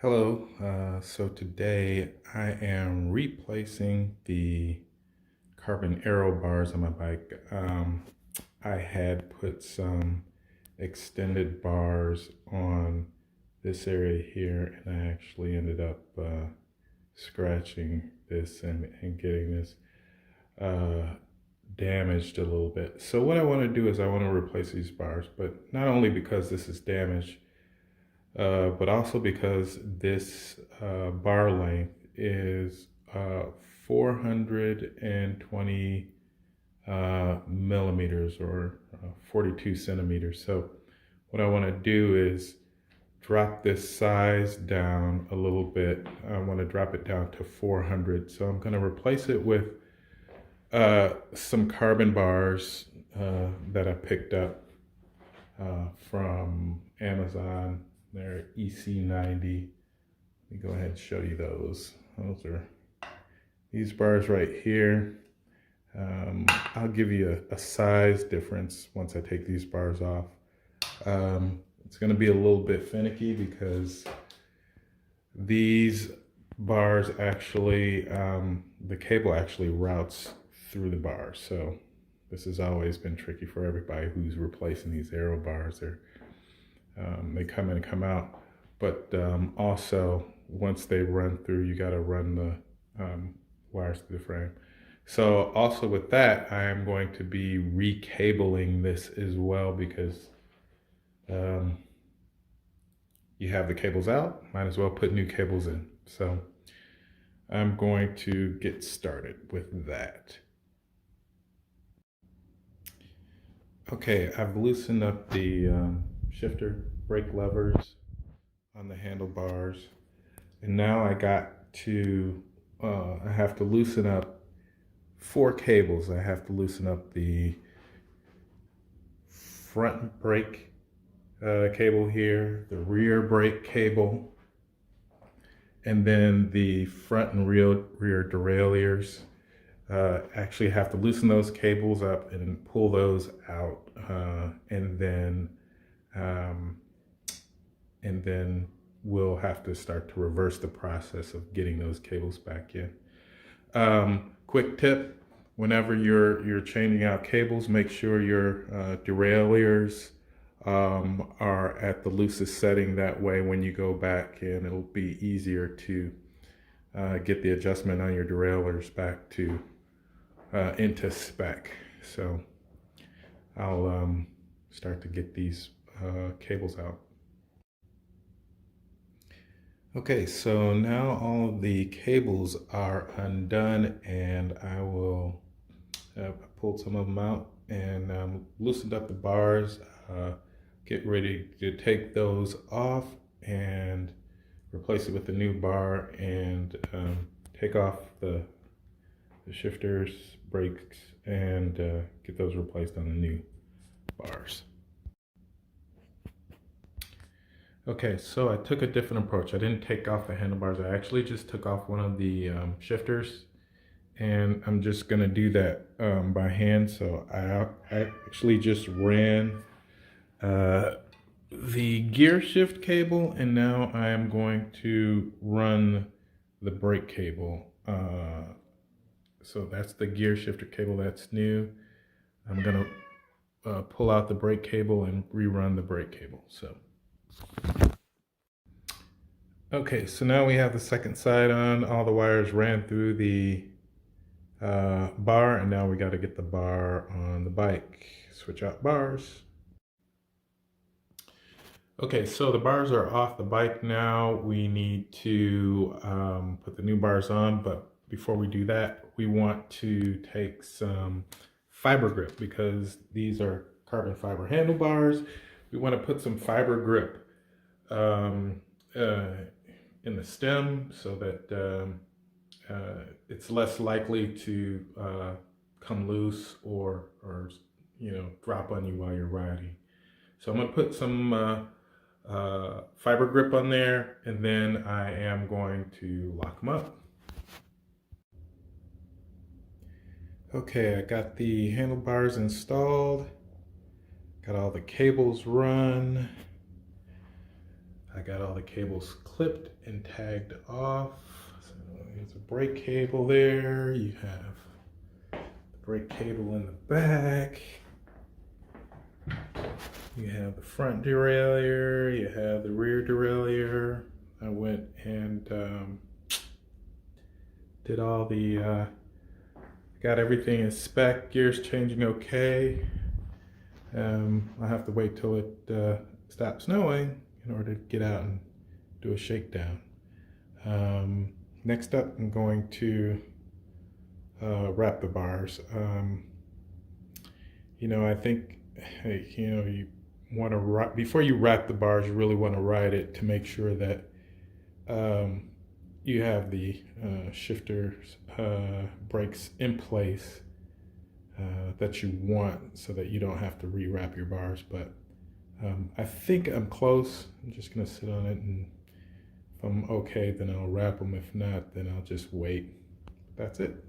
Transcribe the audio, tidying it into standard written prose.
Hello, so today I am replacing the carbon Aero bars on my bike. I had put some extended bars on this area here, and I actually ended up scratching this and getting this uh, damaged a little bit. So what I want to do is I want to replace these bars, but not only because this is damaged, but also because this bar length is 420 millimeters or 42 centimeters. So what I want to do is drop this size down a little bit. I want to drop it down to 400. So I'm going to replace it with some carbon bars that I picked up from Amazon. They're EC90. Let me go ahead and show you those. Those are these bars right here. I'll give you a size difference once I take these bars off. It's going to be a little bit finicky because these bars actually, the cable actually routes through the bars. So this has always been tricky for everybody who's replacing these Aero bars. They come in and come out, but also once they run through, you got to run the wires through the frame. So also with that, I am going to be recabling this as well because you have the cables out, might as well put new cables in. So I'm going to get started with that. Okay, I've loosened up the shifter brake levers on the handlebars, and now I have to loosen up 4 cables. I have to loosen up the front brake cable here, the rear brake cable, and then the front and rear derailleurs. Actually have to loosen those cables up and pull those out, and then we'll have to start to reverse the process of getting those cables back in. Quick tip: whenever you're changing out cables, make sure your derailleurs are at the loosest setting. That way, when you go back in, it'll be easier to get the adjustment on your derailleurs back to into spec. So I'll start to get these cables out. Okay, so now all of the cables are undone, and I will pulled some of them out and loosened up the bars. Get ready to take those off and replace it with a new bar, and take off the shifters, brakes, and get those replaced on the new bars. Okay, so I took a different approach. I didn't take off the handlebars. I actually just took off one of the shifters, and I'm just gonna do that by hand. So I actually just ran the gear shift cable, and now I am going to run the brake cable. So that's the gear shifter cable that's new. I'm gonna pull out the brake cable and rerun the brake cable. So okay, so now we have the second side on. All the wires ran through the bar, and now we got to get the bar on the bike. Switch out bars. Okay, so the bars are off the bike now. We need to put the new bars on, but before we do that, we want to take some fiber grip because these are carbon fiber handlebars. We want to put some fiber grip in the stem so that it's less likely to come loose or drop on you while you're riding. So I'm going to put some fiber grip on there, and then I am going to lock them up. Okay, I got the handlebars installed, got all the cables run. I got all the cables clipped and tagged off. So here's a brake cable there. You have the brake cable in the back. You have the front derailleur. You have the rear derailleur. I went and did all the, got everything in spec, gears changing okay. I have to wait till it stops snowing in order to get out and do a shakedown. Next up, I'm going to wrap the bars. You know, I think, you know, you want to, before you wrap the bars, you really want to ride it to make sure that you have the shifters, brakes in place that you want, so that you don't have to rewrap your bars. But I think I'm close. I'm just gonna sit on it, and if I'm okay, then I'll wrap them. If not, then I'll just wait. That's it.